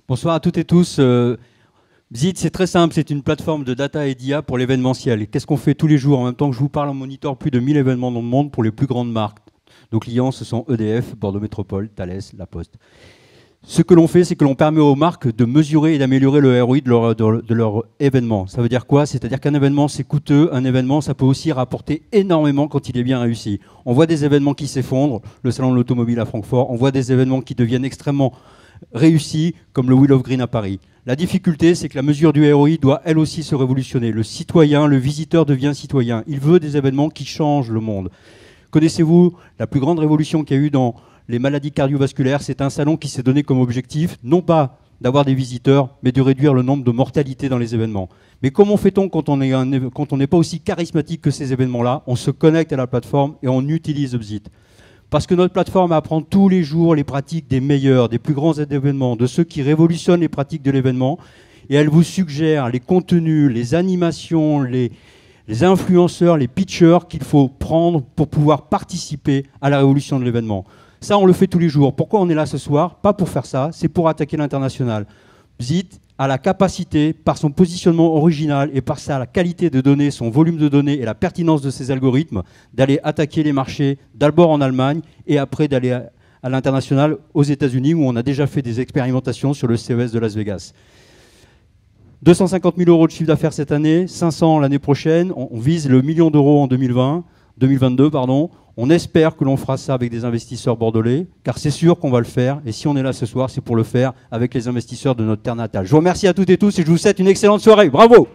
Bonsoir à toutes et tous. Bzit, c'est très simple, c'est une plateforme de data et d'IA pour l'événementiel. Qu'est-ce qu'on fait tous les jours? En même temps que je vous parle, on monitor plus de 1000 événements dans le monde pour les plus grandes marques. Nos clients, ce sont EDF, Bordeaux Métropole, Thales, La Poste. Ce que l'on fait, c'est que l'on permet aux marques de mesurer et d'améliorer le ROI de leur événement. Ça veut dire quoi? C'est-à-dire qu'un événement, c'est coûteux. Un événement, ça peut aussi rapporter énormément quand il est bien réussi. On voit des événements qui s'effondrent, le salon de l'automobile à Francfort. On voit des événements qui deviennent extrêmement réussis, comme le Wheel of Green à Paris. La difficulté, c'est que la mesure du ROI doit elle aussi se révolutionner. Le citoyen, le visiteur devient citoyen. Il veut des événements qui changent le monde. Connaissez-vous la plus grande révolution qu'il y a eu dans les maladies cardiovasculaires? C'est un salon qui s'est donné comme objectif, non pas d'avoir des visiteurs, mais de réduire le nombre de mortalités dans les événements. Mais comment fait-on quand on n'est pas aussi charismatique que ces événements-là? On se connecte à la plateforme et on utilise Bzit. Parce que notre plateforme apprend tous les jours les pratiques des meilleurs, des plus grands événements, de ceux qui révolutionnent les pratiques de l'événement. Et elle vous suggère les contenus, les animations, les influenceurs, les pitchers qu'il faut prendre pour pouvoir participer à la révolution de l'événement. Ça, on le fait tous les jours. Pourquoi on est là ce soir? Pas pour faire ça, c'est pour attaquer l'international. Bzit a la capacité, par son positionnement original et par la qualité de données, son volume de données et la pertinence de ses algorithmes, d'aller attaquer les marchés d'abord en Allemagne et après d'aller à l'international aux États-Unis où on a déjà fait des expérimentations sur le CES de Las Vegas. 250 000 € de chiffre d'affaires cette année, 500 l'année prochaine. On vise le million d'euros en 2022. On espère que l'on fera ça avec des investisseurs bordelais, car c'est sûr qu'on va le faire. Et si on est là ce soir, c'est pour le faire avec les investisseurs de notre terre natale. Je vous remercie à toutes et tous et je vous souhaite une excellente soirée. Bravo!